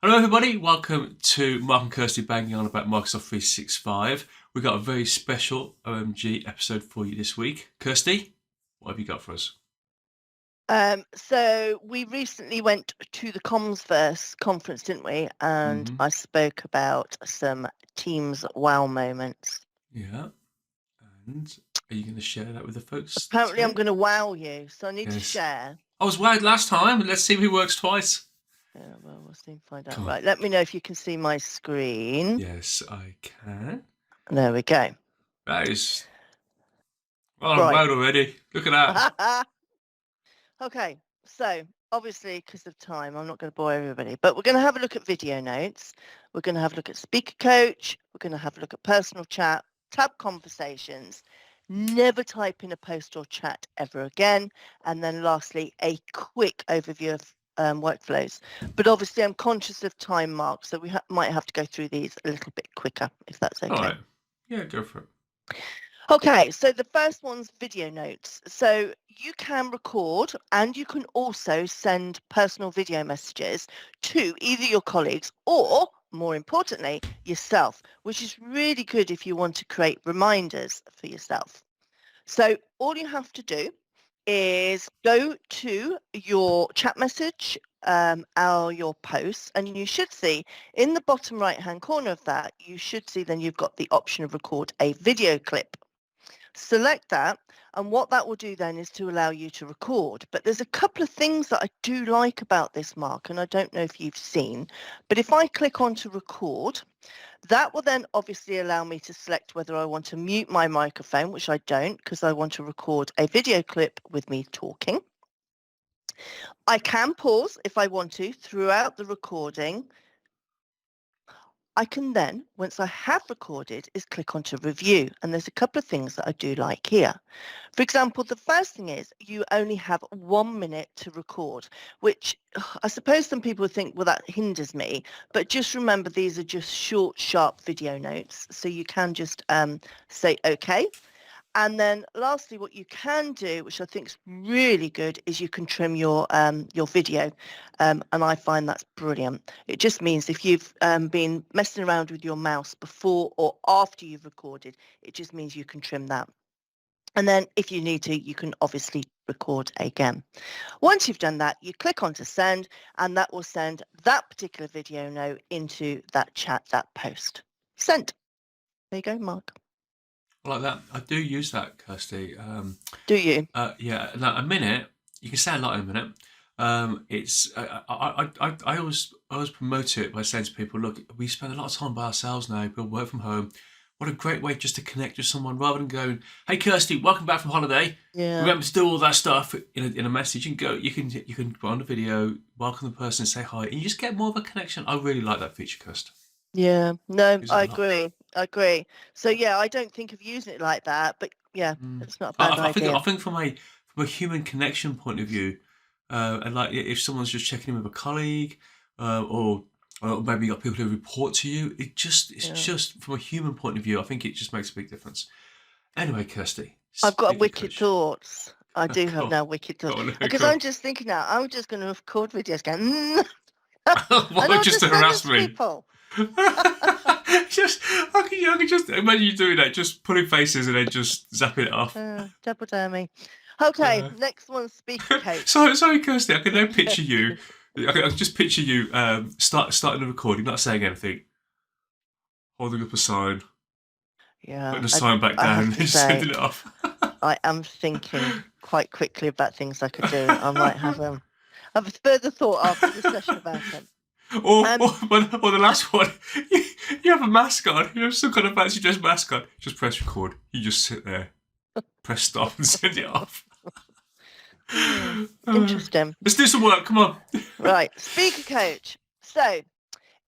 Hello everybody, welcome to Mark and Kirsty banging on about Microsoft 365. We've got a very special OMG episode for you this week. Kirsty, what have you got for us? So we recently went to the Commsverse conference, didn't we? And I spoke about some Teams wow moments. Yeah, and are you going to share that with the folks Apparently today? I'm going to wow you, so I need to share. I was wowed last time, let's see if it works twice. Yeah, well, we'll soon find out. Come on. Right, let me know if you can see my screen. Yes, I can. There we go. That is... Well, I'm wowed already. Look at that. Okay, so obviously because of time, I'm not going to bore everybody, but we're going to have a look at video notes. We're going to have a look at Speaker Coach. We're going to have a look at personal chat, tab conversations, never type in a post or chat ever again. And then lastly, a quick overview of workflows. But obviously I'm conscious of time, Mark, so we might have to go through these a little bit quicker, if that's okay. All right. Yeah, go for it. Okay, so the first one's video notes. So you can record and you can also send personal video messages to either your colleagues or, more importantly, yourself, which is really good if you want to create reminders for yourself. So all you have to do is go to your chat message or your posts, and you should see in the bottom right hand corner of that, you should see then you've got the option of record a video clip. Select that, and what that will do then is to allow you to record. But there's a couple of things that I do like about this, Mark, and I don't know if you've seen, but if I click on to record, that will then obviously allow me to select whether I want to mute my microphone, which I don't because I want to record a video clip with me talking. I can pause if I want to throughout the recording. I can then, once I have recorded, is click onto review. And there's a couple of things that I do like here. For example, the first thing is you only have 1 minute to record, which I suppose some people think, well, that hinders me. But just remember, these are just short, sharp video notes. So you can just say, OK. And then lastly, what you can do, which I think is really good, is you can trim your video. And I find that's brilliant. It just means if you've been messing around with your mouse before or after you've recorded, it just means you can trim that. And then if you need to, you can obviously record again. Once you've done that, you click on to send, and that will send that particular video note into that chat, that post. Sent. There you go, Mark. I like that. I do use that, Kirsty. Do you? Yeah. Now, a minute. You can say a lot in a minute. It's I always promote it by saying to people, look, we spend a lot of time by ourselves now. We work from home. What a great way just to connect with someone rather than going, "Hey, Kirsty, welcome back from holiday. Yeah. Remember to do all that stuff in a message." You can go. You can put on a video, welcome the person, say hi, and you just get more of a connection. I really like that feature, Kirsty. Yeah, no, I agree. So yeah, I don't think of using it like that, but yeah, it's not a bad idea. I think from a human connection point of view, and like if someone's just checking in with a colleague, or maybe you got people who report to you, it's just from a human point of view, I think it just makes a big difference. Anyway, Kirsty, I've got wicked thoughts. I do have now wicked thoughts because I'm just thinking now. I'm just going to record videos going. Well, just to harass me. People. I can just imagine you doing that, just putting faces and then just zapping it off. Double dare me. Okay, next one, Speaker Coach. Sorry, Kirsty. I can now picture you. I can just picture you starting the recording, not saying anything, holding up a sign, putting the sign back down, and just sending it off. I am thinking quite quickly about things I could do. I might have a further thought after the session about it. Or the last one, you have a mask on, you have some kind of fancy dress mask on, just press record, you just sit there, press stop and send it off. Interesting. Let's do some work, come on. Right, Speaker Coach. So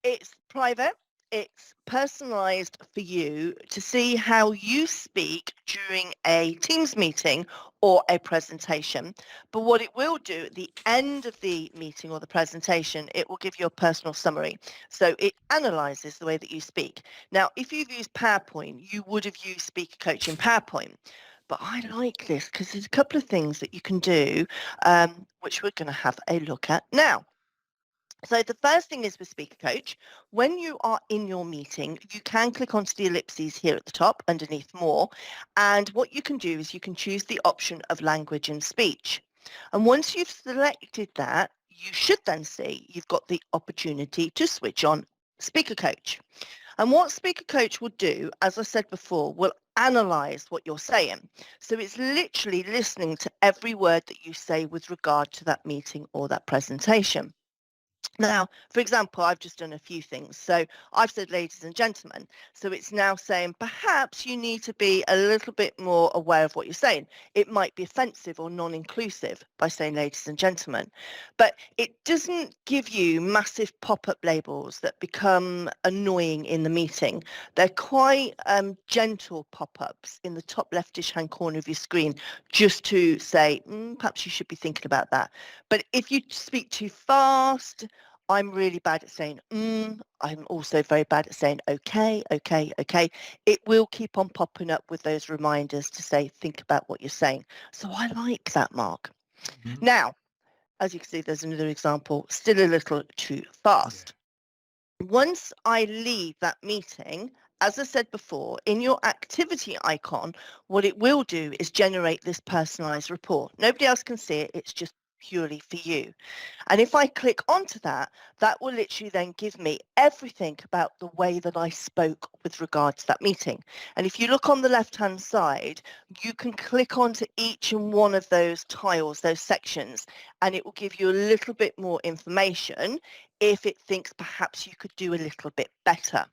it's private, it's personalised for you to see how you speak during a Teams meeting or a presentation. But what it will do at the end of the meeting or the presentation, it will give you a personal summary. So it analyses the way that you speak. Now, if you've used PowerPoint, you would have used Speaker Coach in PowerPoint. But I like this because there's a couple of things that you can do, which we're going to have a look at now. So the first thing is with Speaker Coach, when you are in your meeting, you can click onto the ellipses here at the top underneath More. And what you can do is you can choose the option of language and speech. And once you've selected that, you should then see you've got the opportunity to switch on Speaker Coach. And what Speaker Coach will do, as I said before, will analyze what you're saying. So it's literally listening to every word that you say with regard to that meeting or that presentation. Now, for example, I've just done a few things. So I've said ladies and gentlemen. So it's now saying perhaps you need to be a little bit more aware of what you're saying. It might be offensive or non-inclusive by saying ladies and gentlemen, but it doesn't give you massive pop-up labels that become annoying in the meeting. They're quite gentle pop-ups in the top leftish hand corner of your screen just to say, perhaps you should be thinking about that. But if you speak too fast, I'm really bad at saying I'm also very bad at saying okay, okay, okay. It will keep on popping up with those reminders to say, think about what you're saying. So I like that, Mark. Mhm. Now, as you can see, there's another example, still a little too Yeah. fast. Once I leave that meeting, as I said before, in your activity icon, what it will do is generate this personalized report. Nobody else can see it. It's just purely for you. And if I click onto that, that will literally then give me everything about the way that I spoke with regard to that meeting. And if you look on the left-hand side, you can click onto each and one of those tiles, those sections, and it will give you a little bit more information if it thinks perhaps you could do a little bit better.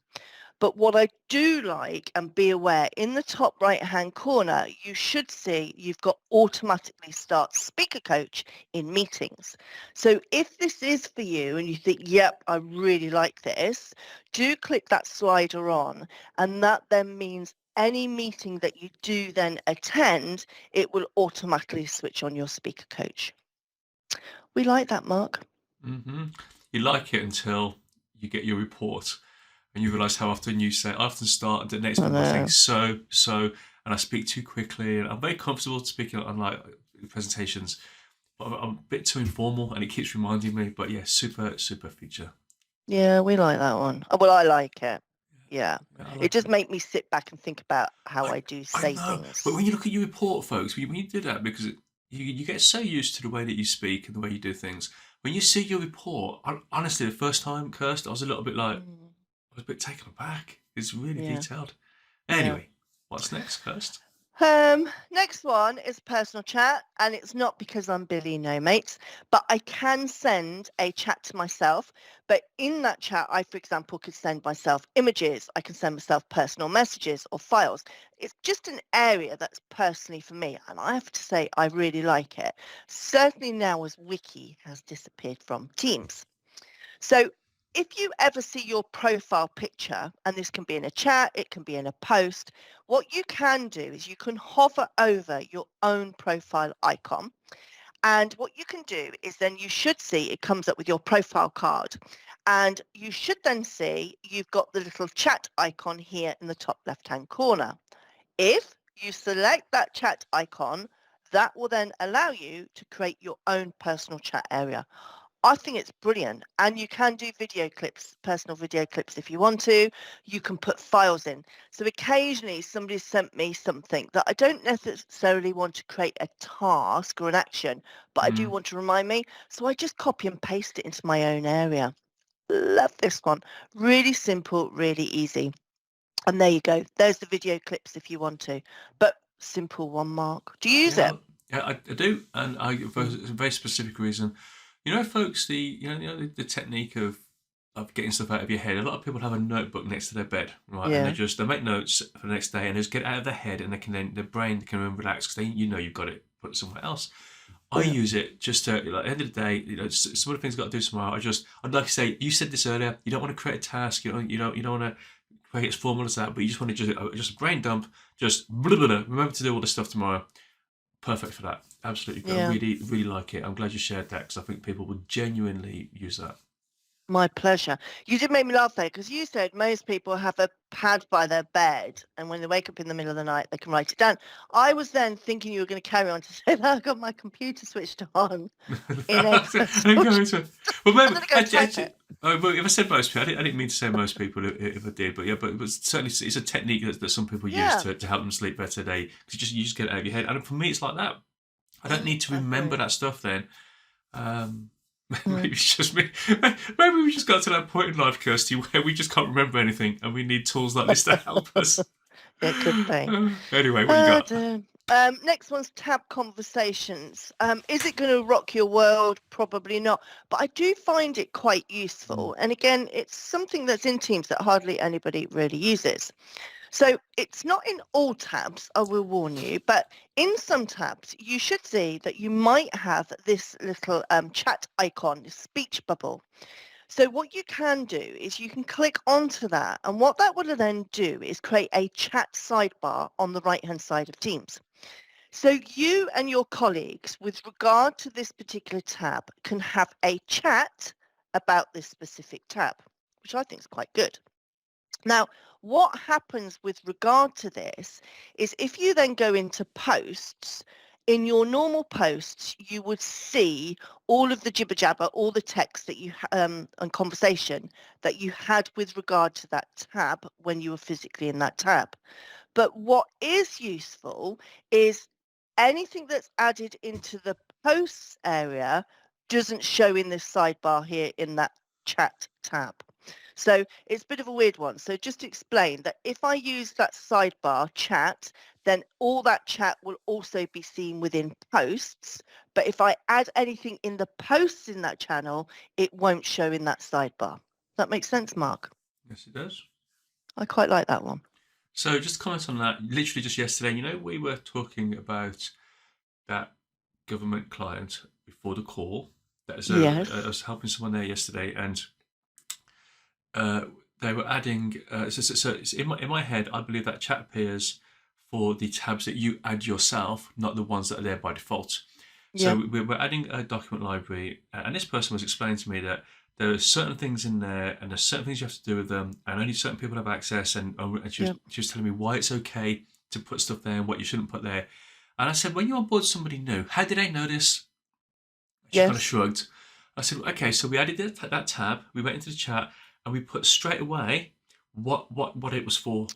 But what I do like, and be aware, in the top right-hand corner, you should see you've got automatically start Speaker Coach in meetings. So if this is for you and you think, yep, I really like this, do click that slider on. And that then means any meeting that you do then attend, it will automatically switch on your Speaker Coach. We like that, Mark. Hmm. You like it until you get your report and you realise how often you say, I often start the next I bit by saying know. so, and I speak too quickly. And I'm very comfortable speaking on like presentations, but I'm a bit too informal and it keeps reminding me. But yeah, super, super feature. Yeah, we like that one. Well, I like it. Yeah. Yeah, I It like does it. make me sit back and think about how I, I do I say know, but things. when you look at your report, folks, when you do that, because you get so used to the way that you speak and the way you do things. When you see your report, honestly, the first time, Kirst, I was a little bit like, Mm, I was a bit taken aback. It's really yeah, detailed. yeah. Anyway, what's next, Kirst? Next one is personal chat, and it's not because I'm Billy No Mates, but I can send a chat to myself. But in that chat, I, for example, could send myself images, I can send myself personal messages or files. It's just an area that's personally for me, and I have to say I really like it. Certainly now as Wiki has disappeared from Teams. So if you ever see your profile picture, and this can be in a chat, it can be in a post, what you can do is you can hover over your own profile icon. And what you can do is then you should see it comes up with your profile card. And you should then see you've got the little chat icon here in the top left-hand corner. If you select that chat icon, that will then allow you to create your own personal chat area. I think it's brilliant. And you can do video clips, personal video clips if you want to. You can put files in. So occasionally somebody sent me something that I don't necessarily want to create a task or an action, but I do Mm. want to remind me. So I just copy and paste it into my own area. Love this one. Really simple, really easy. And there you go. There's the video clips if you want to. But simple one, Mark. Do you use it? Yeah, yeah, I do, and for a Mm. very specific reason. You know, folks, the technique of getting stuff out of your head. A lot of people have a notebook next to their bed, right? And Yeah. they make notes for the next day, and they just get it out of their head, and they can then their brain can then relax because you've got it put it somewhere else. I Yeah. use it just to like, at the end of the day, some of the things I've got to do tomorrow. I'd like to say, you said this earlier. You don't want to create a task. You don't want to make it as formal as that, but you just want to just a brain dump. Just blah, blah, blah, remember to do all this stuff tomorrow. Perfect for that. Absolutely. I Yeah. really, really like it. I'm glad you shared that because I think people would genuinely use that. My pleasure. You did make me laugh there because you said most people have a pad by their bed and when they wake up in the middle of the night, they can write it down. I was then thinking you were going to carry on to say that I've got my computer switched on in a personal Well, I'm maybe going to go type it. well, if I said most people, I didn't mean to say most people if I did, but yeah, but it was certainly it's a technique that some people use Yeah. to help them sleep better. You just get it out of your head, and for me, it's like that. I don't need to remember that stuff then. Maybe it's just me. Maybe we just got to that point in life, Kirsty, where we just can't remember anything, and we need tools like this to help us. It could be. Anyway, what you got? Next one's tab conversations. Is it going to rock your world? Probably not. But I do find it quite useful. And again, it's something that's in Teams that hardly anybody really uses. So it's not in all tabs, I will warn you, but in some tabs, you should see that you might have this little chat icon, this speech bubble. So what you can do is you can click onto that, and what that will then do is create a chat sidebar on the right-hand side of Teams. So you and your colleagues, with regard to this particular tab, can have a chat about this specific tab, which I think is quite good. Now, what happens with regard to this is if you then go into posts, in your normal posts, you would see all of the jibber jabber, all the text that you and conversation that you had with regard to that tab when you were physically in that tab. But what is useful is anything that's added into the posts area doesn't show in this sidebar here in that chat tab. So it's a bit of a weird one. So just to explain that if I use that sidebar chat, then all that chat will also be seen within posts. But if I add anything in the posts in that channel, it won't show in that sidebar. That makes sense, Mark? Yes, it does. I quite like that one. So just comment on that. Literally just yesterday, we were talking about that government client before the call. I was helping someone there yesterday, and they were adding. So in my head, I believe that chat appears for the tabs that you add yourself, not the ones that are there by default. So we're adding a document library, and this person was explaining to me that there are certain things in there, and there's certain things you have to do with them, and only certain people have access. And she was telling me why it's okay to put stuff there and what you shouldn't put there. And I said, when you onboard somebody new, how did they know this? She kind of shrugged. I said, okay, so we added that tab, we went into the chat, and we put straight away what it was for.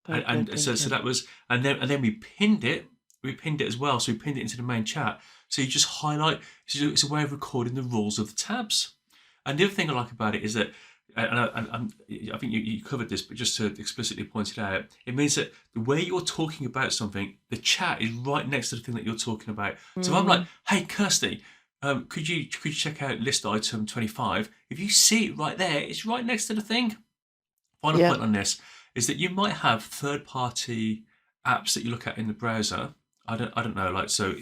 So that was, and then we pinned it. We pinned it as well. So we pinned it into the main chat. So you just highlight. So it's a way of recording the rules of the tabs. And the other thing I like about it is that, and I think you covered this, but just to explicitly point it out, it means that the way you're talking about something, the chat is right next to the thing that you're talking about. So if I'm like, hey, Kirsty, could you check out list item 25? If you see it right there, it's right next to the thing. Final point on this is that you might have third-party apps that you look at in the browser. I don't know, like, so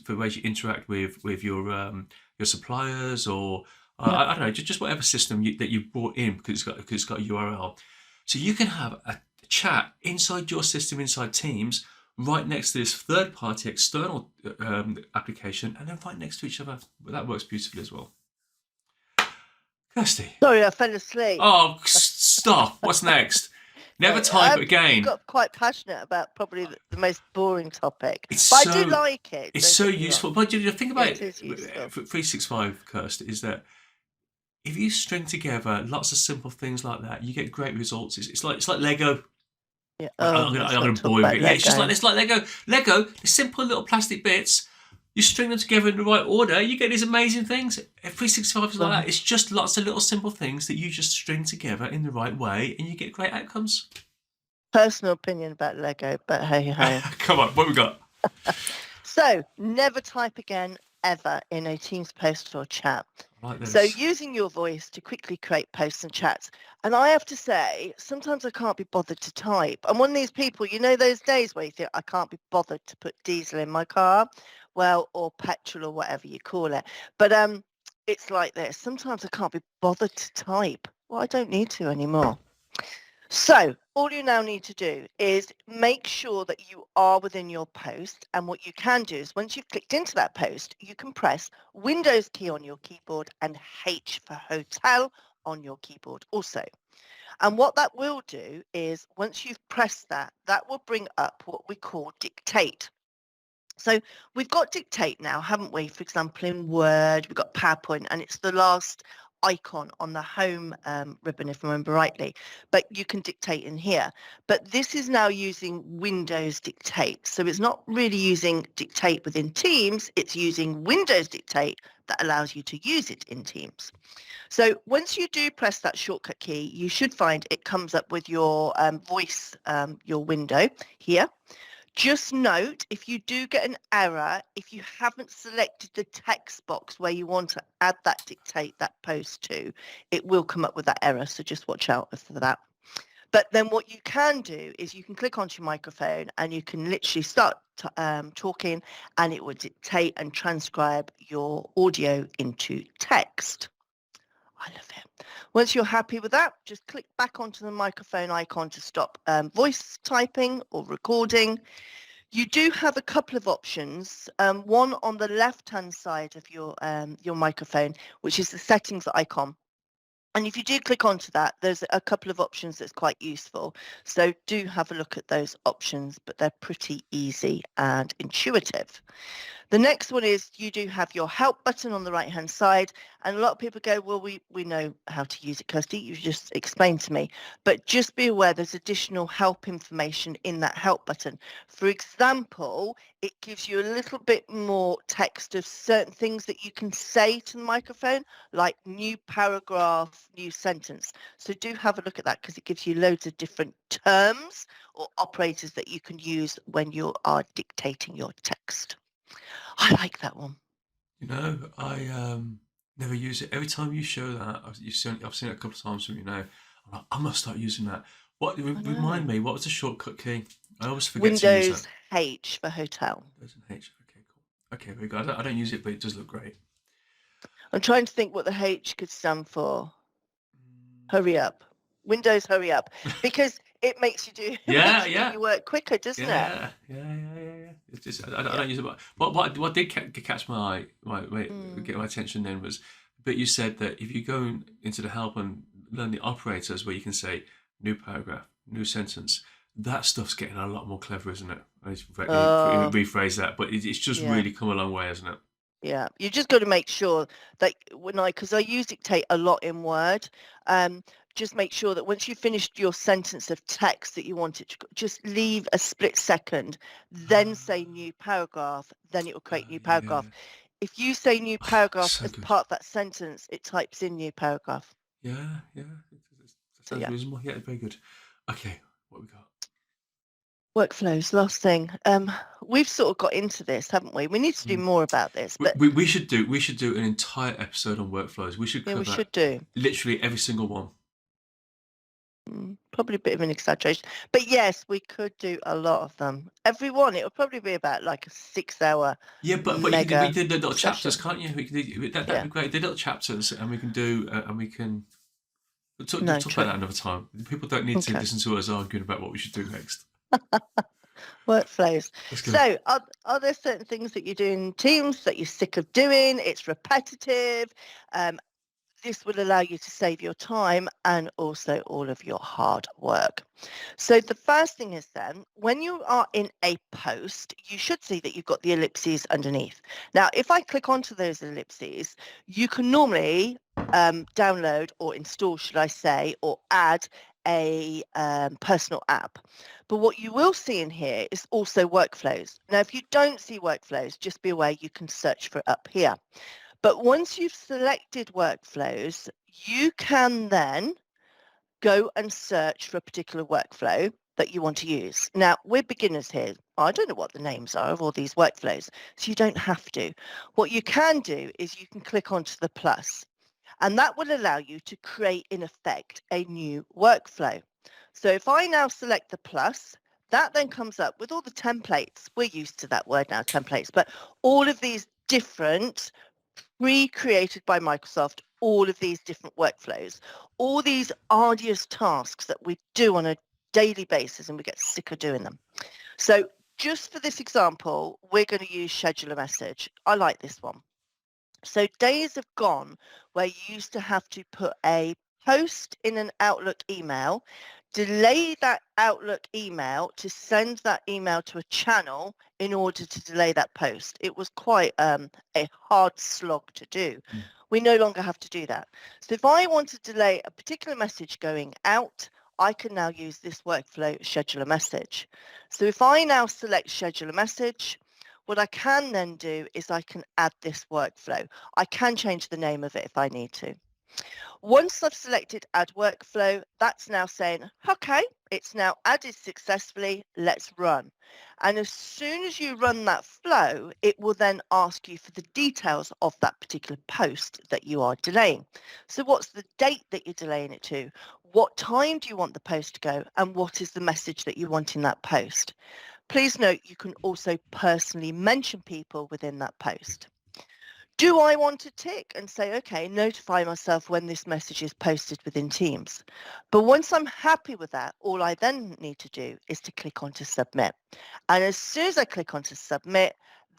for ways you interact with your suppliers, or I don't know, just whatever system that you brought in because it's got a URL. So you can have a chat inside your system, inside Teams, right next to this third-party external application, and then right next to each other. That works beautifully as well. Kirsty. Sorry, I fell asleep. Oh, stop. What's next? Never type again. You got quite passionate about probably the most boring topic. I do like it. It's so useful. But you think about it. 365, Kirsty, is that if you string together lots of simple things like that, you get great results. It's like Lego. Yeah. I'm going to bore you. Yeah, it's like Lego. Lego, the simple little plastic bits. You string them together in the right order, you get these amazing things. 365 is like that. It's just lots of little simple things that you just string together in the right way, and you get great outcomes. Personal opinion about Lego, but hey ho. Come on, what we got? So, never type again, ever, in a Teams post or chat. Like this. So using your voice to quickly create posts and chats. And I have to say, sometimes I can't be bothered to type. I'm one of these people, those days where you think, I can't be bothered to put diesel in my car, or petrol or whatever you call it. But it's like this. Sometimes I can't be bothered to type. Well, I don't need to anymore. So all you now need to do is make sure that you are within your post. And what you can do is once you've clicked into that post, you can press Windows key on your keyboard and H for hotel on your keyboard also. And what that will do is once you've pressed that, that will bring up what we call dictate. So we've got dictate now, haven't we? For example, in Word, we've got PowerPoint, and it's the last icon on the home ribbon, if I remember rightly, but you can dictate in here. But this is now using Windows Dictate. So it's not really using dictate within Teams, it's using Windows Dictate that allows you to use it in Teams. So once you do press that shortcut key, you should find it comes up with your voice, your window here. Just note, if you do get an error, if you haven't selected the text box where you want to add that dictate, that post to, it will come up with that error. So just watch out for that. But then what you can do is you can click onto your microphone and you can literally start talking, and it will dictate and transcribe your audio into text. I love it. Once you're happy with that, just click back onto the microphone icon to stop voice typing or recording. You do have a couple of options, one on the left-hand side of your microphone, which is the settings icon. And if you do click onto that, there's a couple of options that's quite useful. So do have a look at those options, but they're pretty easy and intuitive. The next one is you do have your help button on the right hand side, and a lot of people go, well, we know how to use it, Kirsty, you just explained to me, but just be aware there's additional help information in that help button. For example, it gives you a little bit more text of certain things that you can say to the microphone, like new paragraph, new sentence. So do have a look at that because it gives you loads of different terms or operators that you can use when you are dictating your text. I like that one. You know, I never use it. Every time you show that, I've seen it a couple of times from you now. I'm like, I must start using that. Remind me, what was the shortcut key? I always forget to use that. Windows H for hotel. Windows and H. Okay, cool. Okay, very good. I don't use it, but it does look great. I'm trying to think what the H could stand for. Hurry up. Windows hurry up. Because it makes you do your work quicker, doesn't it? Yeah. It's just I don't use it. But what did catch my get my attention then was, but you said that if you go into the help and learn the operators where you can say new paragraph, new sentence, that stuff's getting a lot more clever, isn't it? I need to rephrase that, but it's just really come a long way, hasn't it? Yeah, you just got to make sure that because I use dictate a lot in Word, just make sure that once you've finished your sentence of text that you want it to, just leave a split second, then say new paragraph, then it will create new paragraph. Yeah. If you say new paragraph So as good. part of that sentence, it types in new paragraph. Yeah. That sounds reasonable. Yeah, very good. Okay, what we got? Workflows, last thing. We've sort of got into this, haven't we? We need to do more about this, but we should do an entire episode on workflows. We should cover we should do literally every single one. Probably a bit of an exaggeration, but yes, we could do a lot of them. Every one, it would probably be about like a 6-hour. Yeah, but we did the little chapters, can't you? We can do that'd be great. The little chapters, and we can do talk about that another time. People don't need to listen to us arguing about what we should do next. Workflows. So are there certain things that you do in Teams that you're sick of doing? It's repetitive. This will allow you to save your time and also all of your hard work. So the first thing is then, when you are in a post, you should see that you've got the ellipses underneath. Now, if I click onto those ellipses, you can normally download or install, should I say, or add a personal app. But what you will see in here is also workflows. Now, if you don't see workflows, just be aware you can search for it up here. But once you've selected workflows, you can then go and search for a particular workflow that you want to use. Now, we're beginners here. I don't know what the names are of all these workflows, so you don't have to. What you can do is you can click onto the plus, and that will allow you to create, in effect, a new workflow. So if I now select the plus, that then comes up with all the templates. We're used to that word now, templates, but all of these different pre-created by Microsoft all of these different workflows, all these arduous tasks that we do on a daily basis and we get sick of doing them. So just for this example, we're going to use schedule a message. I like this one. So days have gone where you used to have to put a post in an Outlook email, delay that Outlook email to send that email to a channel in order to delay that post. It was quite a hard slog to do. We no longer have to do that. So if I want to delay a particular message going out, I can now use this workflow, schedule a message. So if I now select schedule a message, what I can then do is I can add this workflow. I can change the name of it if I need to. Once I've selected add workflow, that's now saying, okay, it's now added successfully, let's run. And as soon as you run that flow, it will then ask you for the details of that particular post that you are delaying. So what's the date that you're delaying it to? What time do you want the post to go? And what is the message that you want in that post? Please note you can also personally mention people within that post. Do I want to tick and say, okay, notify myself when this message is posted within Teams? But once I'm happy with that, all I then need to do is to click on to submit. And as soon as I click on to submit,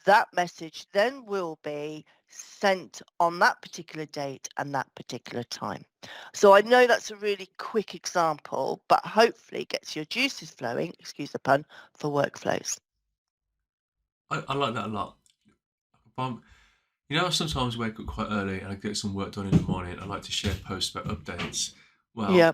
that message then will be sent on that particular date and that particular time. So I know that's a really quick example, but hopefully gets your juices flowing, excuse the pun, for workflows. I like that a lot. You know, I sometimes wake up quite early and I get some work done in the morning. I like to share posts about updates. Well, Yeah.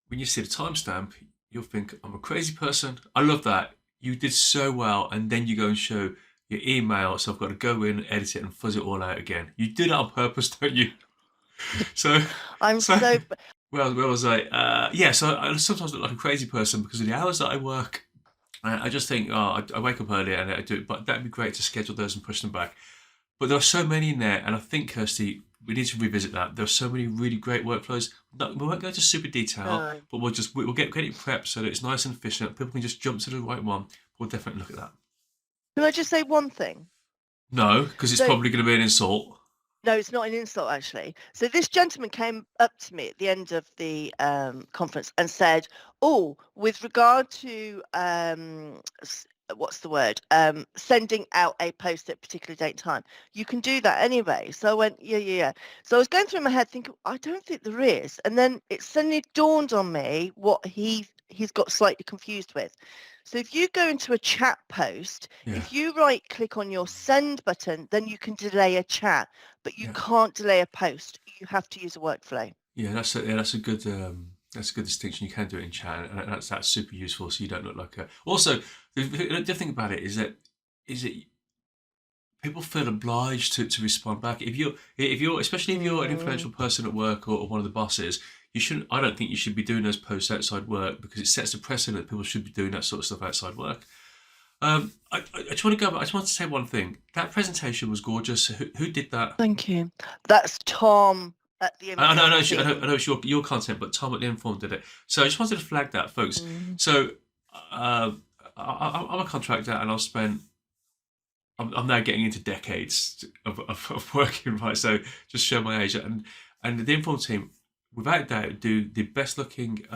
when you see the timestamp, you'll think, I'm a crazy person. I love that. You did so well. And then you go and show your email. So I've got to go in, edit it, and fuzz it all out again. You do that on purpose, don't you? So, I'm so so well, where was I? Yeah, so I sometimes look like a crazy person because of the hours that I work. I just think, oh, I wake up early and I do it, but that'd be great to schedule those and push them back. But there are so many in there, and I think, Kirsty, we need to revisit that. There are so many really great workflows. We won't go into super detail, no. but we'll get it prepped so that it's nice and efficient. People can just jump to the right one. We'll definitely look at that. Can I just say one thing? No, because it's So probably going to be an insult. no, it's not an insult actually. So this gentleman came up to me at the end of the conference and said, "Oh, with regard to what's the word? Sending out a post at a particular date and time, you can do that anyway." So I went, "Yeah, yeah, yeah." So I was going through my head thinking, I don't think there is, and then it suddenly dawned on me what he's got slightly confused with. So if you go into a chat post, Yeah, if you right click on your send button, then you can delay a chat, but you yeah, can't delay a post. You have to use a workflow. yeah. That's a good distinction. You can do it in chat, and that's super useful. So you don't look like a. Also, the thing about it is that people feel obliged to respond back. If you're especially if you're an Mm, influential person at work or one of the bosses, you shouldn't. I don't think you should be doing those posts outside work because it sets a precedent that people should be doing that sort of stuff outside work. I just want to go. I just want to say one thing. That presentation was gorgeous. Who did that? thank you. That's Tom at the I know, I Inform know, I team. know it's your content, but Tom at the Inform did it. So I just wanted to flag that, folks. Mm, So I'm a contractor, and I'm now getting into decades of working, right? So just show my age. And the Inform team, without doubt, do the best looking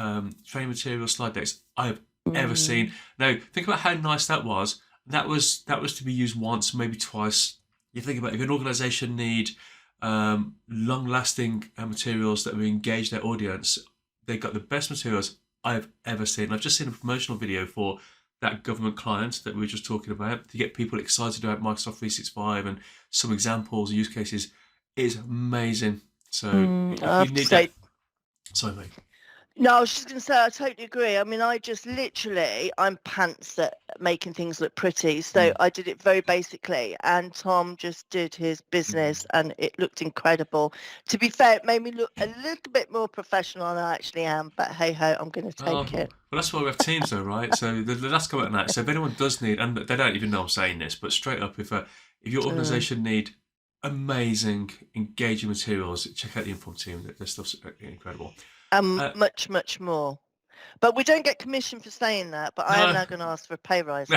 training material slide decks I have ever seen. mm, Now, think about how nice that was. That was to be used once, maybe twice. You think about if an organisation need long-lasting materials that will engage their audience, they got the best materials I've ever seen. I've just seen a promotional video for that government client that we were just talking about to get people excited about Microsoft 365 and some examples, use cases is amazing. So if I you have to need that, say, sorry, mate. no, I was just going to say, I totally agree. I mean, I just literally, I'm pants at making things look pretty. So Mm. I did it very basically. And Tom just did his business and it looked incredible. To be fair, it made me look a little bit more professional than I actually am. But hey ho, I'm going to Oh, take well, it. that's why we have teams, though, right? So let's go out on that. So if anyone does need, and they don't even know I'm saying this, but straight up, if your Mm. organisation need amazing, engaging materials, check out the Inform team. Their stuff's incredible. Uh, Much, much more. But we don't get commission for saying that. But I am no, now going to ask for a pay rise.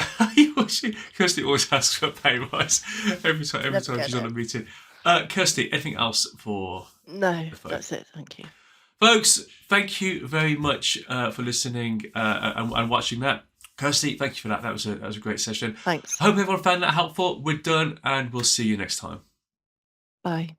Kirsty always asks for a pay rise every time Never she's get on a it. meeting. Kirsty, anything else for No, the phone? that's it. Thank you. Folks, thank you very much for listening and watching that. Kirsty, thank you for that. That was a great session. Thanks. I hope everyone found that helpful. We're done, and we'll see you next time. Bye.